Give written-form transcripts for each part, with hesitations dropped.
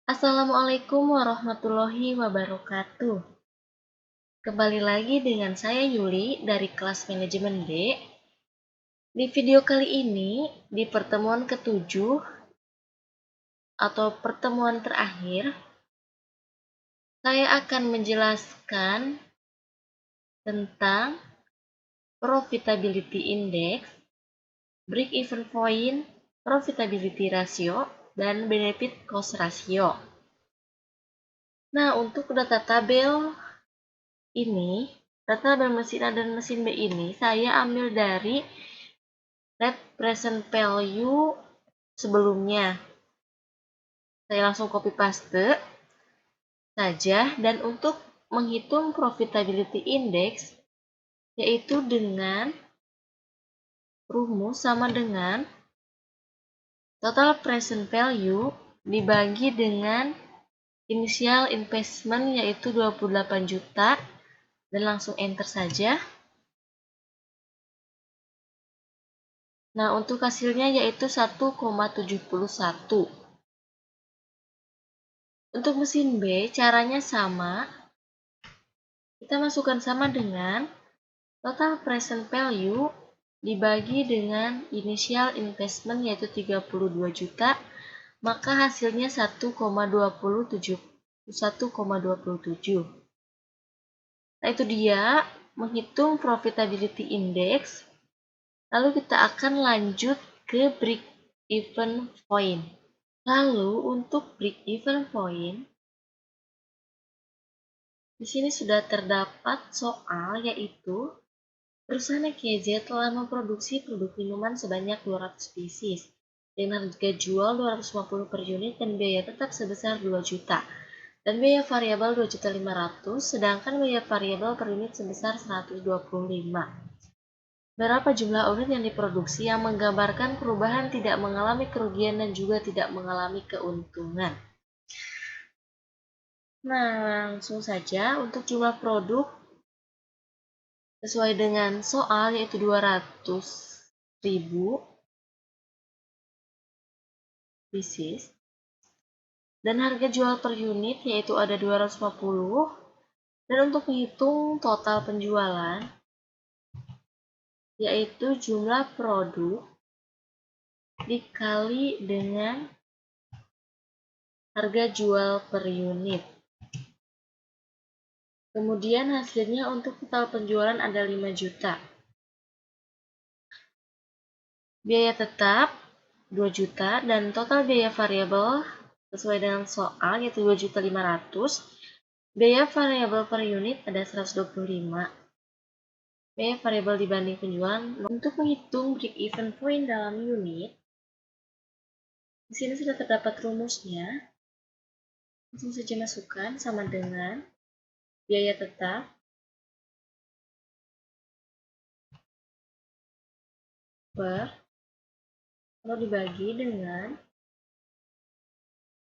Assalamualaikum warahmatullahi wabarakatuh. Kembali lagi dengan saya Yuli dari kelas manajemen B. Di video kali ini, di pertemuan ketujuh atau pertemuan terakhir, saya akan menjelaskan tentang profitability index, break-even point, profitability ratio, dan benefit cost ratio. Nah, untuk data tabel ini, data tabel mesin A dan mesin B ini saya ambil dari net present value sebelumnya. Saya langsung copy paste saja, dan untuk menghitung profitability index yaitu dengan rumus sama dengan total present value dibagi dengan initial investment yaitu 28 juta, dan langsung enter saja. Nah, untuk hasilnya yaitu 1,71. Untuk mesin B, caranya sama. Kita masukkan sama dengan total present value dibagi dengan initial investment yaitu 32 juta, maka hasilnya 1,27. Nah, itu dia menghitung profitability index. Lalu kita akan lanjut ke break even point. Lalu untuk break even point, di sini sudah terdapat soal yaitu perusahaan EKZ telah memproduksi produk minuman sebanyak 200 pieces dengan harga jual 250 per unit dan biaya tetap sebesar 2 juta dan biaya variabel 2.500.000, sedangkan biaya variabel per unit sebesar 125. Berapa jumlah unit yang diproduksi yang menggambarkan perubahan tidak mengalami kerugian dan juga tidak mengalami keuntungan. Nah, langsung saja untuk jumlah produk sesuai dengan soal yaitu 200.000 pieces dan harga jual per unit yaitu ada 250, dan untuk menghitung total penjualan yaitu jumlah produk dikali dengan harga jual per unit. Kemudian hasilnya untuk total penjualan ada 5 juta. Biaya tetap 2 juta dan total biaya variabel sesuai dengan soal yaitu 2.500.000. Biaya variabel per unit ada 125. Biaya variabel dibanding penjualan. Untuk menghitung break even point dalam unit, di sini sudah terdapat rumusnya. Langsung saja masukkan sama dengan biaya tetap per, lalu dibagi dengan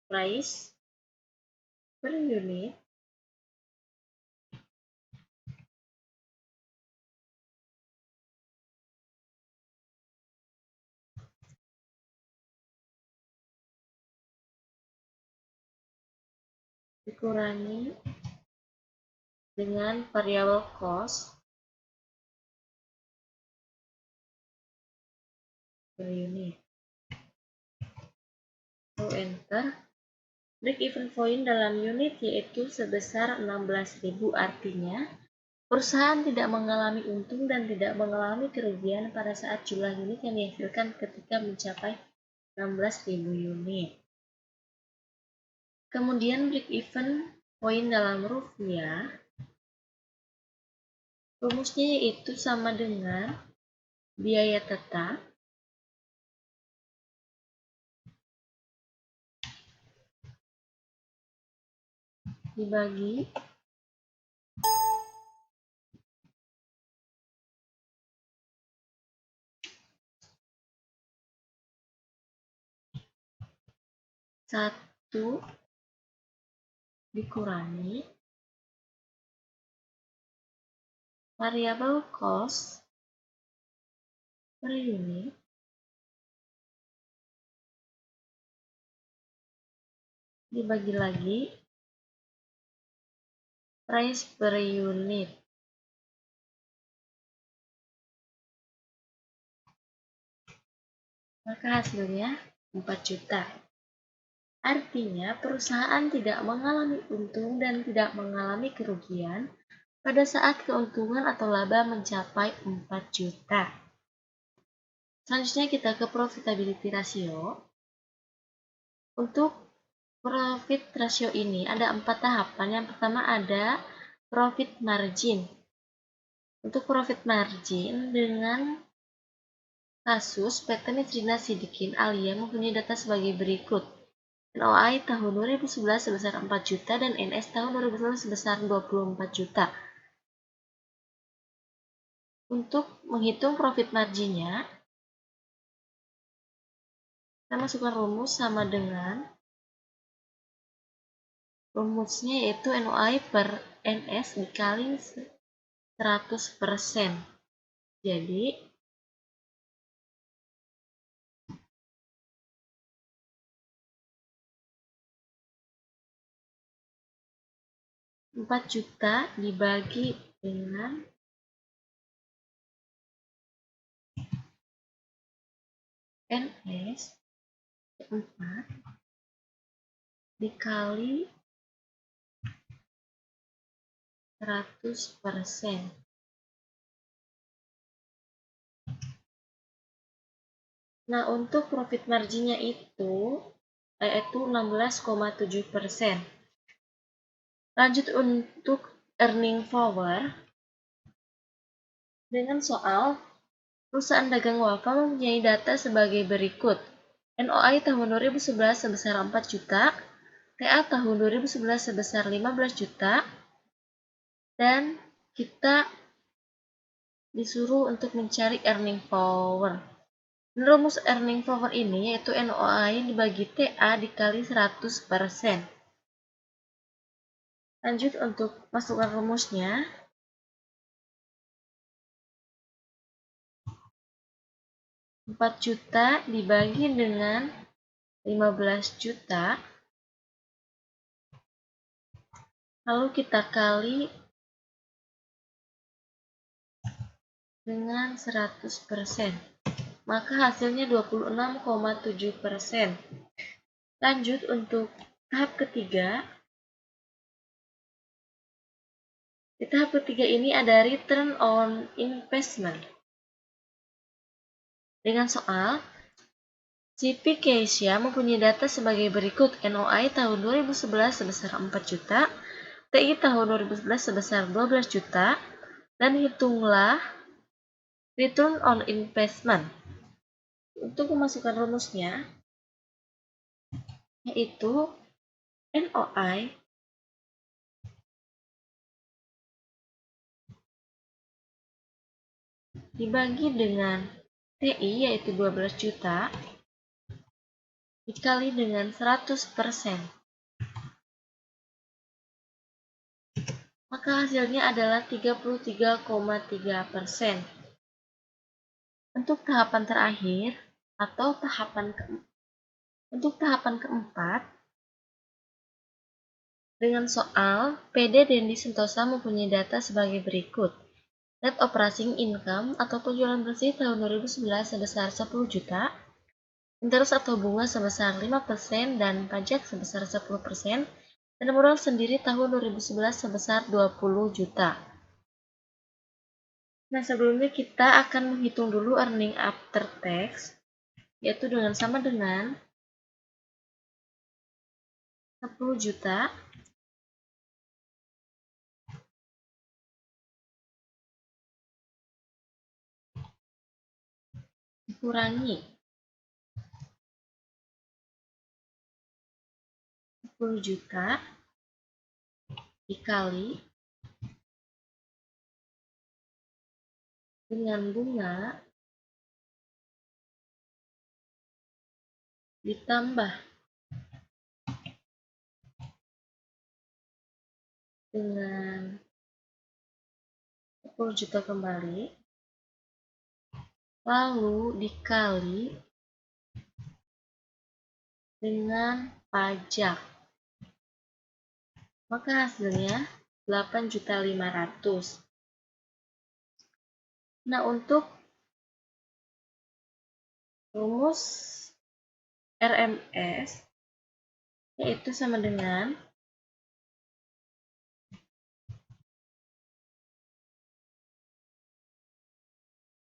price per unit dikurangi dengan variabel cost per unit. Lalu enter. Break even point dalam unit yaitu sebesar 16.000, artinya perusahaan tidak mengalami untung dan tidak mengalami kerugian pada saat jumlah unit yang dihasilkan ketika mencapai 16.000 unit. Kemudian break even point dalam rupiah, rumusnya yaitu sama dengan biaya tetap dibagi satu dikurangi variabel cost per unit dibagi lagi price per unit. Maka hasilnya 4 juta. Artinya perusahaan tidak mengalami untung dan tidak mengalami kerugian pada saat keuntungan atau laba mencapai 4 juta. Selanjutnya kita ke profitability ratio. Untuk profit ratio ini ada 4 tahapan. Yang pertama ada profit margin. Untuk profit margin dengan kasus PT Medrina Sidikin Alia mempunyai data sebagai berikut. NOI tahun 2011 sebesar 4 juta dan NS tahun 2011 sebesar 24 juta. Untuk menghitung profit marginnya, kita masukkan rumus sama dengan rumusnya yaitu NOI per NS dikali 100%. Jadi, 4 juta dibagi dengan NS 4 dikali 100%. Nah, untuk profit marginnya itu yaitu 16,7%. Lanjut untuk earning power dengan soal perusahaan dagang wafa mempunyai data sebagai berikut. NOI tahun 2011 sebesar 4 juta, TA tahun 2011 sebesar 15 juta, dan kita disuruh untuk mencari earning power. Rumus earning power ini yaitu NOI dibagi TA dikali 100%. Lanjut untuk masukkan rumusnya. 4 juta dibagi dengan 15 juta. Lalu kita kali dengan 100%. Maka hasilnya 26,7%. Lanjut untuk tahap ketiga. Di tahap ketiga ini ada return on investment. Dengan soal, CP Keisha mempunyai data sebagai berikut. NOI tahun 2011 sebesar 4 juta, TI tahun 2011 sebesar 12 juta, dan hitunglah return on investment. Untuk memasukkan rumusnya, yaitu NOI dibagi dengan TI yaitu 12 juta dikali dengan 100%. Maka hasilnya adalah 33,3%. Untuk tahapan terakhir atau tahapan keempat dengan soal PD Dendi Sentosa mempunyai data sebagai berikut. Net operating income atau penjualan bersih tahun 2011 sebesar 10 juta, interest atau bunga sebesar 5% dan pajak sebesar 10%, dan modal sendiri tahun 2011 sebesar 20 juta. Nah, sebelumnya kita akan menghitung dulu earning after tax, yaitu sama dengan 10 juta dikurangi 10 juta dikali dengan bunga ditambah dengan 10 juta kembali, lalu dikali dengan pajak. maka hasilnya 8.500.000. Nah, untuk rumus RMS yaitu sama dengan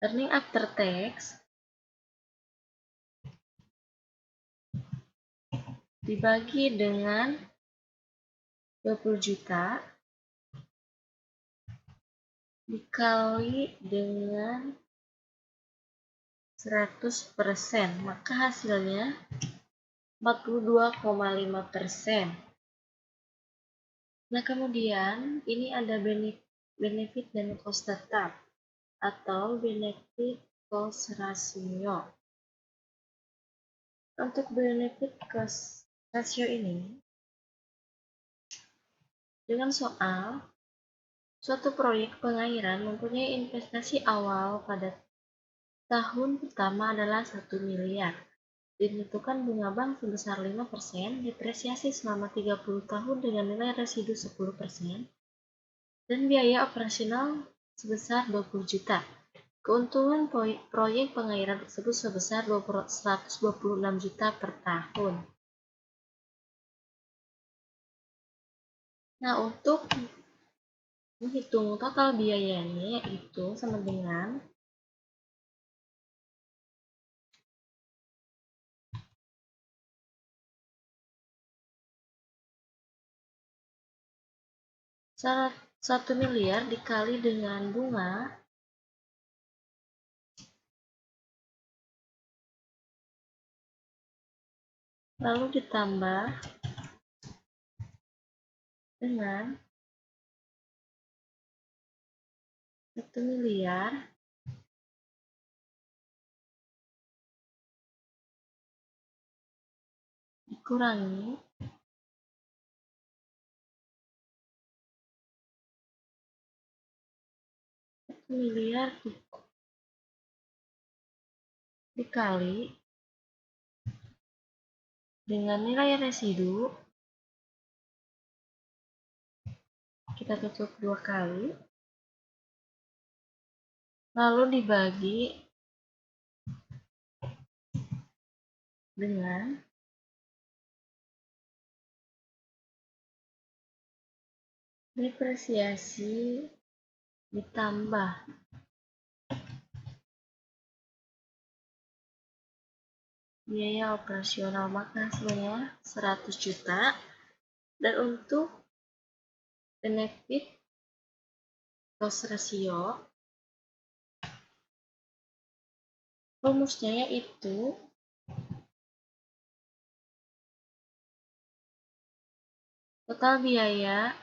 earning after tax dibagi dengan 20 juta dikali dengan 100%, maka hasilnya 42,5%. Nah, kemudian ini ada benefit dan cost tetap atau benefit cost ratio. Untuk benefit cost ratio ini, dengan soal suatu proyek pengairan mempunyai investasi awal pada tahun pertama adalah 1 miliar. Ditentukan bunga bank sebesar 5%, depresiasi selama 30 tahun dengan nilai residu 10%, dan biaya operasional sebesar 20 juta. Keuntungan proyek pengairan tersebut sebesar 126 juta per tahun. Nah, untuk menghitung total biayanya yaitu sama dengan satu miliar dikali dengan bunga lalu ditambah dengan 1 miliar dikurangi 1 miliar dikali dengan nilai residu, kita tutup 2 kali, lalu dibagi dengan depresiasi ditambah biaya operasional, maka hasilnya 100 juta. Dan untuk benefit cost ratio, rumusnya yaitu total biaya,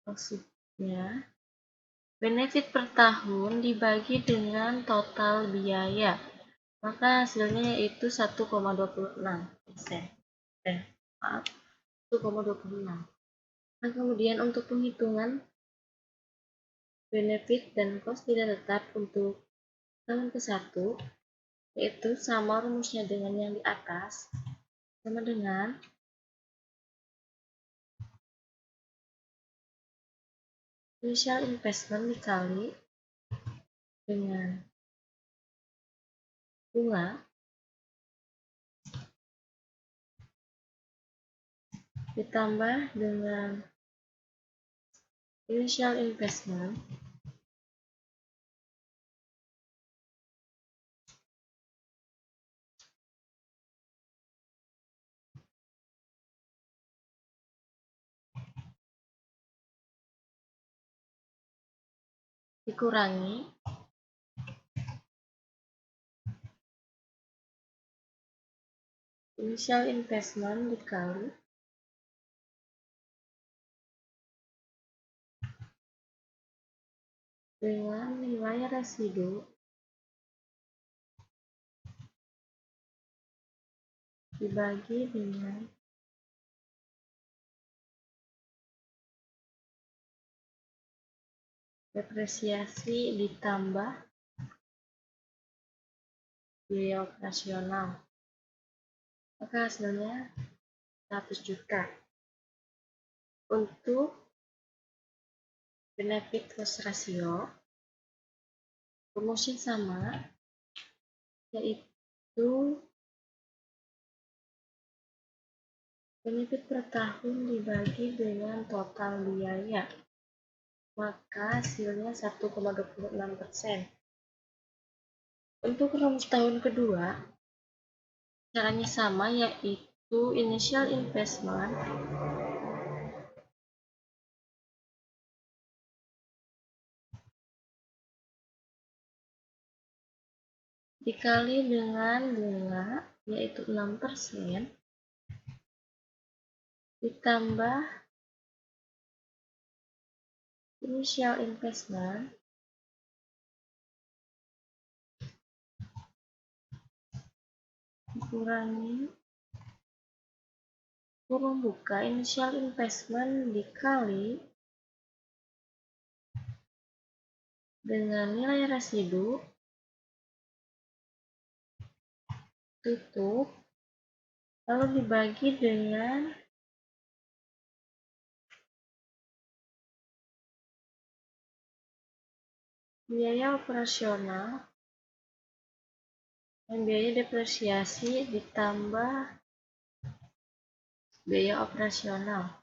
maksudnya benefit per tahun dibagi dengan total biaya, maka hasilnya yaitu 1,26%. Maaf, 1,26. Nah, kemudian untuk penghitungan benefit dan cost tidak tetap untuk tahun ke-1, yaitu sama rumusnya dengan yang di atas, sama dengan initial investment dikali dengan bunga ditambah dengan initial investment dikurangi initial investment dikali dengan nilai residu dibagi dengan depresiasi ditambah biaya operasional, maka hasilnya 100 juta. Untuk benefit cost ratio, rumusnya sama, yaitu benefit per tahun dibagi dengan total biaya, maka hasilnya 1,26%. Untuk rumus tahun kedua, caranya sama, yaitu initial investment dikali dengan bunga, yaitu 6%, ditambah initial investment dikurangi kurung buka initial investment dikali dengan nilai residu tutup, lalu dibagi dengan biaya operasional dan biaya depresiasi ditambah biaya operasional,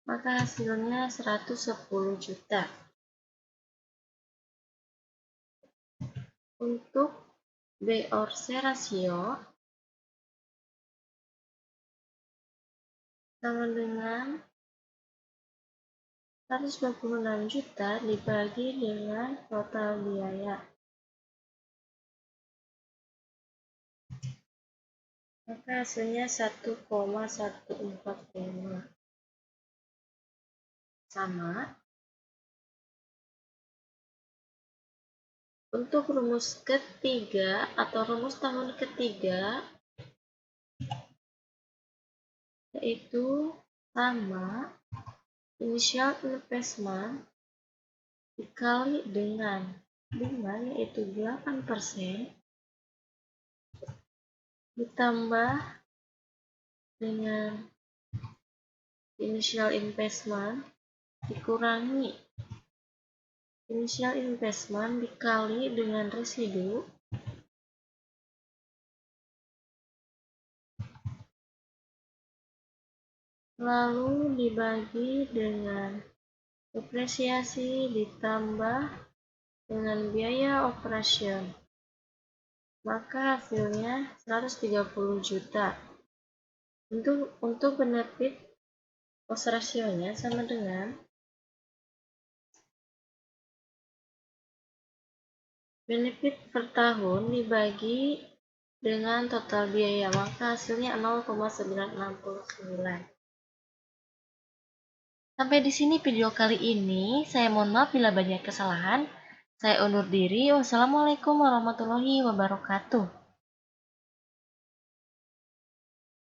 maka hasilnya 110 juta. Untuk B/C rasio sama dengan 126 juta dibagi dengan total biaya, maka hasilnya 1,145. Sama. Untuk rumus ketiga atau rumus tahun ketiga, yaitu sama initial investment dikali dengan bunga, yaitu 8%, ditambah dengan initial investment dikurangi initial investment dikali dengan residu lalu dibagi dengan depresiasi ditambah dengan biaya operation, maka hasilnya 130 juta. Untuk benefit cost ratio-nya sama dengan benefit per tahun dibagi dengan total biaya, maka hasilnya 0,969. Sampai di sini video kali ini. Saya mohon maaf bila banyak kesalahan. Saya undur diri. Wassalamualaikum warahmatullahi wabarakatuh.